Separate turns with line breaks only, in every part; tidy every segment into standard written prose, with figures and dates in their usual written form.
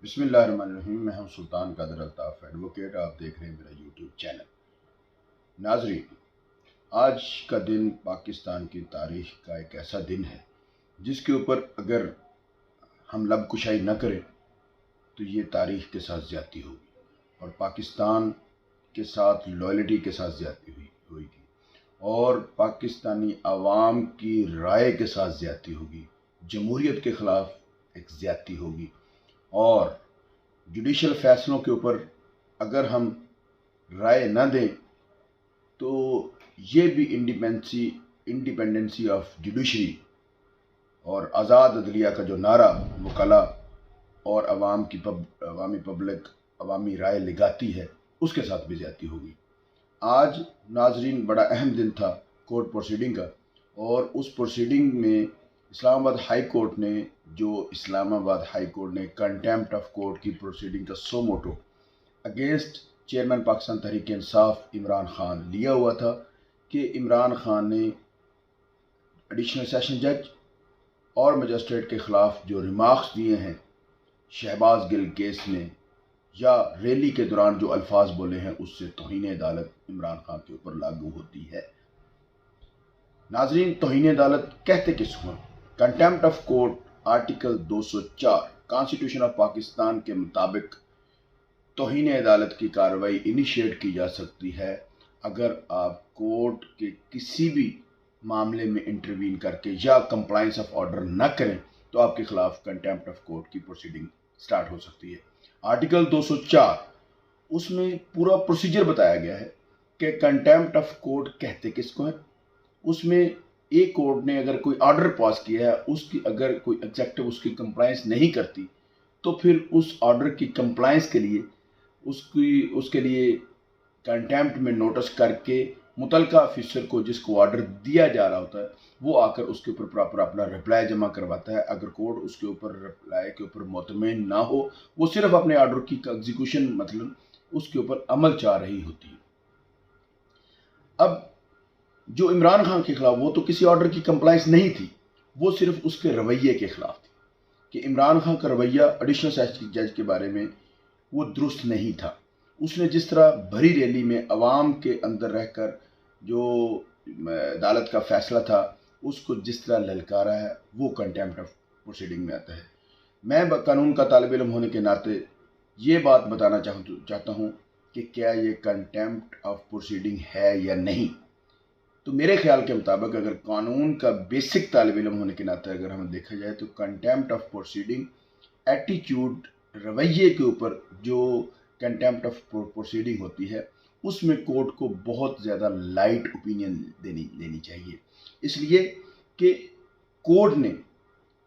بسم اللہ الرحمن الرحیم۔ میں ہوں سلطان قادر الطاف ایڈوکیٹ، آپ دیکھ رہے ہیں میرا یوٹیوب چینل۔ ناظرین، آج کا دن پاکستان کی تاریخ کا ایک ایسا دن ہے جس کے اوپر اگر ہم لب کشائی نہ کریں تو یہ تاریخ کے ساتھ زیادتی ہوگی، اور پاکستان کے ساتھ لائلٹی کے ساتھ زیادتی ہوئی گی، اور پاکستانی عوام کی رائے کے ساتھ زیادتی ہوگی، جمہوریت کے خلاف ایک زیادتی ہوگی، اور جوڈیشل فیصلوں کے اوپر اگر ہم رائے نہ دیں تو یہ بھی انڈیپینڈنسی آف جوڈیشری اور آزاد عدلیہ کا جو نعرہ وکلا اور عوامی پبلک عوامی رائے لگاتی ہے، اس کے ساتھ بھی زیادتی ہوگی۔ آج ناظرین بڑا اہم دن تھا کورٹ پروسیڈنگ کا، اور اس پروسیڈنگ میں اسلام آباد ہائی کورٹ نے کنٹیمپٹ آف کورٹ کی پروسیڈنگ کا سو motto against chairman Pakistan Tehreek Insaf Imran Khan لیا ہوا تھا کہ عمران خان نے ایڈیشنل سیشن جج اور مجسٹریٹ کے خلاف جو ریمارکس دیے ہیں شہباز گل کیس میں، یا ریلی کے دوران جو الفاظ بولے ہیں، اس سے توہین عدالت عمران خان کے اوپر لاگو ہوتی ہے۔ ناظرین، توہین عدالت کہتے کس کو؟ Contempt of court article 204 constitution of Pakistan کے مطابق توہین عدالت کی کارروائی انیشیٹ کی جا سکتی ہے اگر آپ کورٹ کے کسی بھی معاملے میں انٹروین کر کے یا کمپلائنس آف آرڈر نہ کریں تو آپ کے خلاف کنٹیمپٹ آف کورٹ کی پروسیڈنگ سٹارٹ ہو سکتی ہے۔ آرٹیکل 204 اس میں پورا پروسیجر بتایا گیا ہے کہ کنٹیمپٹ آف کورٹ کہتے کس کو ہے۔ اس میں ایک کورٹ نے اگر کوئی آرڈر پاس کیا ہے، اس کی اگر کوئی ایگزیکٹو اس کی کمپلائنس نہیں کرتی تو پھر اس آرڈر کی کمپلائنس کے لیے اس کے لیے کنٹیمپٹ میں نوٹس کر کے متعلقہ آفیسر کو جس کو آرڈر دیا جا رہا ہوتا ہے وہ آ کر اس کے اوپر پراپر اپنا رپلائی جمع کرواتا ہے۔ اگر کورٹ اس کے اوپر رپلائی کے اوپر مطمئن نہ ہو، وہ صرف اپنے آرڈر کی ایگزیکیوشن مطلب اس کے اوپر عمل چاہ رہی ہوتی ہے۔ اب جو عمران خان کے خلاف، وہ تو کسی آرڈر کی کمپلائنس نہیں تھی، وہ صرف اس کے رویے کے خلاف تھی کہ عمران خان کا رویہ ایڈیشنل سیشن جج کے بارے میں وہ درست نہیں تھا۔ اس نے جس طرح بھری ریلی میں عوام کے اندر رہ کر جو عدالت کا فیصلہ تھا اس کو جس طرح للکارا ہے، وہ کنٹیمپٹ آف پروسیڈنگ میں آتا ہے۔ میں قانون کا طالب علم ہونے کے ناطے یہ بات بتانا چاہتا ہوں کہ کیا یہ کنٹیمپٹ آف پروسیڈنگ ہے یا نہیں۔ تو میرے خیال کے مطابق اگر قانون کا بیسک طالب علم ہونے کے ناطے اگر ہمیں دیکھا جائے تو کنٹیمپٹ آف پروسیڈنگ ایٹیچیوڈ، رویے کے اوپر جو کنٹیمپٹ آف پروسیڈنگ ہوتی ہے اس میں کورٹ کو بہت زیادہ لائٹ اوپینین دینی چاہیے، اس لیے کہ کورٹ نے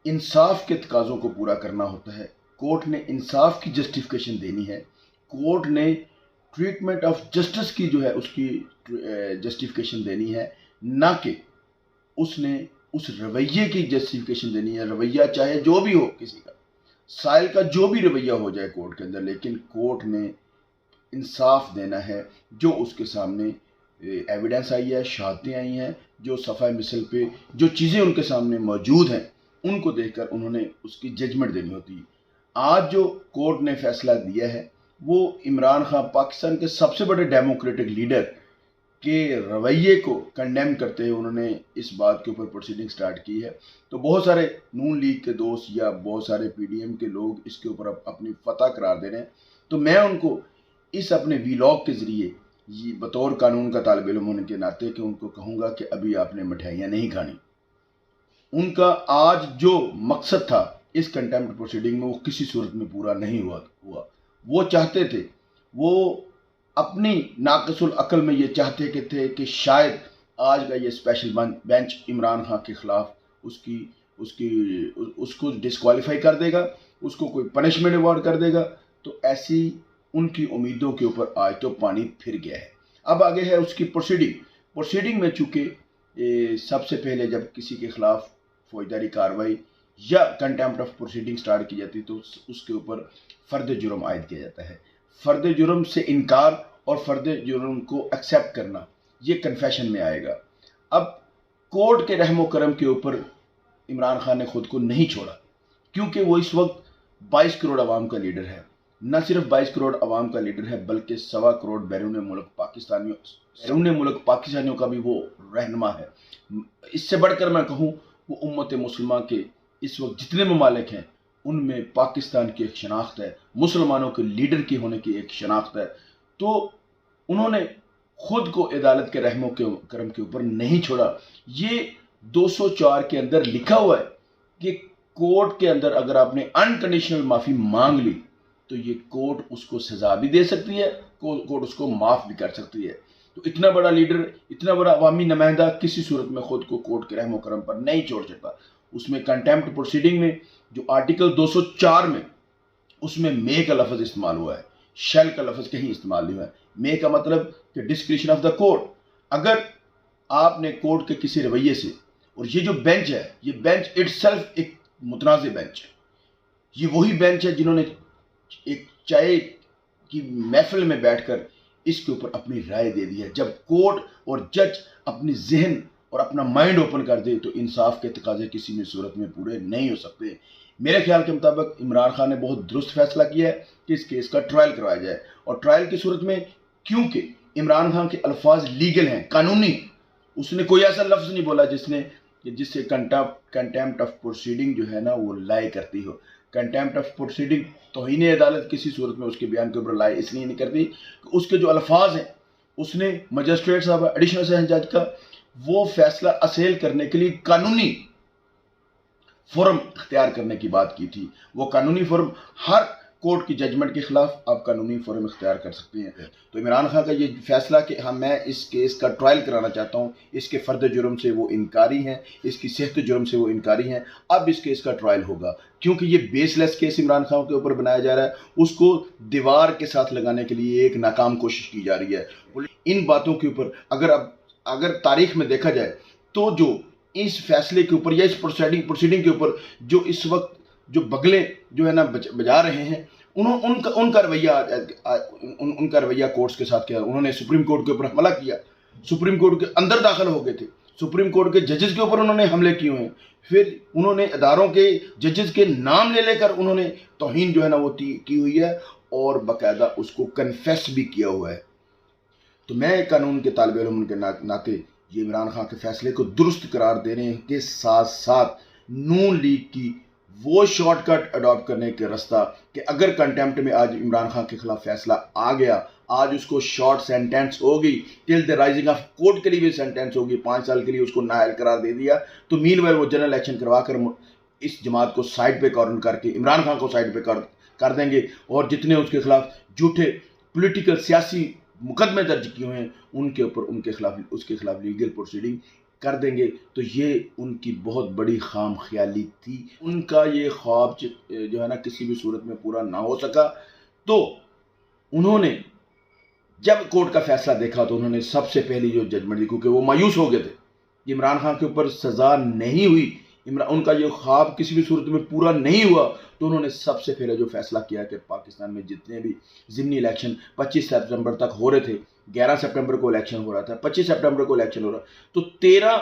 انصاف کے تقاضوں کو پورا کرنا ہوتا ہے، کورٹ نے انصاف کی جسٹیفیکیشن دینی ہے، کورٹ نے ٹریٹمنٹ آف جسٹس کی جو ہے اس کی جسٹیفیکیشن دینی ہے، نہ کہ اس نے اس رویے کی جسٹیفیکیشن دینی ہے۔ رویہ چاہے جو بھی ہو، کسی کا سائل کا جو بھی رویہ ہو جائے کورٹ کے اندر، لیکن کورٹ نے انصاف دینا ہے۔ جو اس کے سامنے ایویڈنس آئی ہے، شہادتیں آئی ہیں، جو صفحہ مثل پہ جو چیزیں ان کے سامنے موجود ہیں ان کو دیکھ کر انہوں نے اس کی ججمنٹ دینی ہوتی ہے۔ آج جو کورٹ نے فیصلہ دیا ہے وہ عمران خان، پاکستان کے سب سے بڑے ڈیموکریٹک لیڈر کے رویے کو کنڈیم کرتے ہوئے انہوں نے اس بات کے اوپر پروسیڈنگ سٹارٹ کی ہے۔ تو بہت سارے نون لیگ کے دوست یا بہت سارے پی ڈی ایم کے لوگ اس کے اوپر اپنی فتح قرار دے رہے ہیں، تو میں ان کو اس اپنے ویلاگ کے ذریعے بطور قانون کا طالب علم ہونے کے ناطے کہ ان کو کہوں گا کہ ابھی آپ نے مٹھائیاں نہیں کھانی۔ ان کا آج جو مقصد تھا اس کنٹیمپٹ پروسیڈنگ میں وہ کسی صورت میں پورا نہیں ہوا۔ وہ چاہتے تھے، وہ اپنی ناقص العقل میں یہ چاہتے تھے کہ شاید آج کا یہ اسپیشل بینچ عمران خان کے خلاف اس کو ڈسکوالیفائی کر دے گا، اس کو کوئی پنشمنٹ ایوارڈ کر دے گا۔ تو ایسی ان کی امیدوں کے اوپر آج تو پانی پھر گیا ہے۔ اب آگے ہے اس کی پروسیڈنگ میں چونکہ سب سے پہلے جب کسی کے خلاف فوجداری کارروائی یا کنٹیمپٹ آف پروسیڈنگ سٹارٹ کی جاتی تو اس کے اوپر فرد جرم عائد کیا جاتا ہے۔ فرد جرم سے انکار اور فرد جرم کو ایکسیپٹ کرنا یہ کنفیشن میں آئے گا۔ اب کورٹ کے رحم و کرم کے اوپر عمران خان نے خود کو نہیں چھوڑا، کیونکہ وہ اس وقت 22 کروڑ عوام کا لیڈر ہے، نہ صرف 22 کروڑ عوام کا لیڈر ہے بلکہ 1.25 کروڑ بیرون ملک پاکستانیوں کا بھی وہ رہنما ہے۔ اس سے بڑھ کر میں کہوں وہ امت مسلمہ کے اس وقت جتنے ممالک ہیں ان میں پاکستان کی ایک شناخت ہے، مسلمانوں کے لیڈر کی ہونے کی ایک شناخت ہے۔ تو انہوں نے خود کو عدالت کے رحم و کرم کے اوپر نہیں چھوڑا۔ یہ 204 کے اندر لکھا ہوا ہے کہ کورٹ کے اندر اگر آپ نے انکنڈیشنل معافی مانگ لی تو یہ کورٹ اس کو سزا بھی دے سکتی ہے، کورٹ اس کو معاف بھی کر سکتی ہے۔ تو اتنا بڑا لیڈر، اتنا بڑا عوامی نمائندہ کسی صورت میں خود کو کورٹ کے رحم و کرم پر نہیں چھوڑ سکتا۔ اس میں کنٹیمپٹ پروسیڈنگ میں جو آرٹیکل 204 میں اس میں مے کا لفظ استعمال ہوا ہے، شیل کا لفظ کہیں استعمال نہیں ہوا ہے۔ مے کا مطلب کہ ڈسکریشن آف دا کورٹ۔ اگر آپ نے کورٹ کے کسی رویے سے، اور یہ جو بینچ ہے یہ بینچ اٹ سیلف ایک متنازع بینچ ہے، یہ وہی بینچ ہے جنہوں نے ایک چائے کی محفل میں بیٹھ کر اس کے اوپر اپنی رائے دے دی ہے۔ جب کورٹ اور جج اپنی ذہن اور اپنا مائنڈ اوپن کر دے تو انصاف کے تقاضے کسی بھی صورت میں پورے نہیں ہو سکتے۔ میرے خیال کے مطابق عمران خان نے بہت درست فیصلہ کیا ہے کہ اس کیس کا ٹرائل کروایا جائے، اور ٹرائل کی صورت میں کیونکہ عمران خان کے الفاظ لیگل ہیں، قانونی، اس نے کوئی ایسا لفظ نہیں بولا جس سے کنٹیمپٹ آف پروسیڈنگ جو ہے نا وہ لائے کرتی ہو۔ کنٹیمپٹ آف پروسیڈنگ توہین عدالت کسی صورت میں اس کے بیان کے اوپر لائے اس لیے نہیں کرتی کہ اس کے جو الفاظ ہیں اس نے مجسٹریٹ صاحب ایڈیشنل سیشن جج کا وہ فیصلہ اصیل کرنے کے لیے قانونی فورم اختیار کرنے کی بات کی تھی۔ وہ قانونی فورم، ہر کورٹ کی ججمنٹ کے خلاف آپ قانونی فورم اختیار کر سکتے ہیں۔ تو عمران خان کا یہ فیصلہ کہ میں اس کیس کا ٹرائل کرانا چاہتا ہوں، اس کے فرد جرم سے وہ انکاری ہیں، اس کی صحت جرم سے وہ انکاری ہیں، اب اس کیس کا ٹرائل ہوگا کیونکہ یہ بیس لیس کیس عمران خان کے اوپر بنایا جا رہا ہے، اس کو دیوار کے ساتھ لگانے کے لیے ایک ناکام کوشش کی جا رہی ہے۔ ان باتوں کے اوپر اگر تاریخ میں دیکھا جائے تو جو اس فیصلے کے اوپر یا اس پروسیڈنگ کے اوپر جو اس وقت جو بغلیں جو ہے نا بجا رہے ہیں ان کا رویہ کورٹس کے ساتھ کیا، انہوں نے سپریم کورٹ کے اوپر حملہ کیا، سپریم کورٹ کے اندر داخل ہو گئے تھے، سپریم کورٹ کے ججز کے اوپر انہوں نے حملے کیے ہیں، پھر انہوں نے اداروں کے ججز کے نام لے کر انہوں نے توہین جو ہے نا وہ کی ہوئی ہے اور باقاعدہ اس کو کنفیس بھی کیا ہوا ہے۔ تو میں قانون کے طالب علم کے ناطے یہ عمران خان کے فیصلے کو درست قرار دینے کے ساتھ ساتھ نون لیگ کی وہ شارٹ کٹ اڈاپٹ کرنے کے راستہ کہ اگر کنٹیمپٹ میں آج عمران خان کے خلاف فیصلہ آ گیا، آج اس کو شارٹ سینٹینس ہوگی، ٹل دا رائزنگ آف کورٹ کے لیے بھی سینٹینس ہوگی، 5 سال کے لیے اس کو نااہل قرار دے دیا، تو مین ویل وہ جنرل الیکشن کروا کر اس جماعت کو سائڈ پہ کارنر کر کے عمران خان کو سائڈ پہ کر دیں گے، اور جتنے اس کے خلاف جھوٹے پولیٹیکل سیاسی مقدمے درج کیے ہوئے ہیں اس کے خلاف لیگل پروسیڈنگ کر دیں گے۔ تو یہ ان کی بہت بڑی خام خیالی تھی، ان کا یہ خواب جو ہے نا کسی بھی صورت میں پورا نہ ہو سکا۔ تو انہوں نے جب کورٹ کا فیصلہ دیکھا تو انہوں نے سب سے پہلی جو ججمنٹ دی، کیونکہ وہ مایوس ہو گئے تھے، عمران خان کے اوپر سزا نہیں ہوئی، ان کا یہ خواب کسی بھی صورت میں پورا نہیں ہوا، تو انہوں نے سب سے پہلے جو فیصلہ کیا کہ پاکستان میں جتنے بھی ضمنی الیکشن 25 سپٹمبر تک ہو رہے تھے، 11 سپٹمبر کو الیکشن ہو رہا تھا، 25 سپٹمبر کو الیکشن ہو رہا، تو 13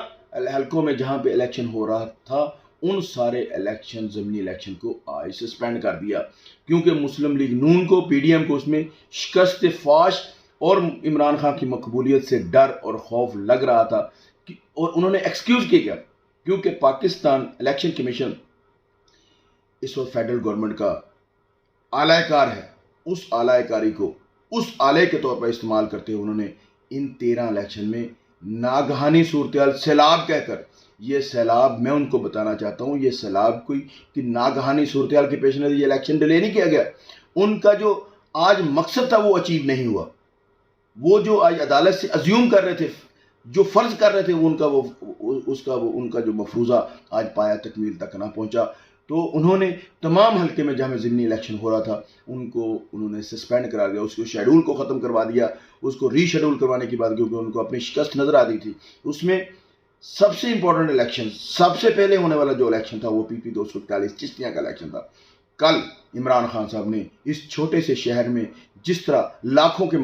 حلقوں میں جہاں پہ الیکشن ہو رہا تھا ان سارے الیکشن ضمنی الیکشن کو آج سسپینڈ کر دیا، کیونکہ مسلم لیگ نون کو، پی ڈی ایم کو اس میں شکست فاش اور عمران خان کی مقبولیت سے ڈر اور خوف لگ رہا تھا، اور انہوں نے ایکسکیوز کیا کیونکہ پاکستان الیکشن کمیشن اس وقت فیڈرل گورنمنٹ کا اعلی کار ہے، اس اعلی کاری کو اس آلے کے طور پر استعمال کرتے ہوئے انہوں نے ان 13 الیکشن میں ناگہانی صورتحال سیلاب کہہ کر، یہ سیلاب میں ان کو بتانا چاہتا ہوں، یہ سیلاب کوئی کہ ناگہانی صورتحال کے پیش نظر یہ الیکشن ڈیلے نہیں کیا گیا، ان کا جو آج مقصد تھا وہ اچیو نہیں ہوا، وہ جو آج عدالت سے ازیوم کر رہے تھے، جو فرض کر رہے تھے ان کا جو مفروضہ آج پایا تکمیل تک نہ پہنچا، تو انہوں نے تمام حلقے میں جہاں ضمنی الیکشن ہو رہا تھا انہوں نے سسپینڈ کرا دیا، اس کو شیڈول کو ختم کروا دیا، اس کو ری شیڈول کروانے کی بات، کیونکہ ان کو اپنی شکست نظر آ رہی تھی۔ اس میں سب سے امپورٹنٹ الیکشن، سب سے پہلے ہونے والا جو الیکشن تھا وہ PP 241 چشتیاں کا الیکشن تھا۔ کل عمران خان صاحب نے اس چھوٹے سے شہر میں جس طرح لاکھوں کے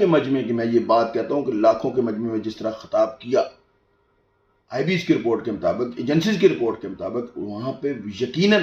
مجمع کی میں یہ بات کہتا ہوں کہ لاکھوں کے مجمع میں جس طرح خطاب کیا، آئی بیز کی رپورٹ کے مطابق، ایجنسیز کی رپورٹ کے مطابق، وہاں پہ یقیناً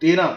13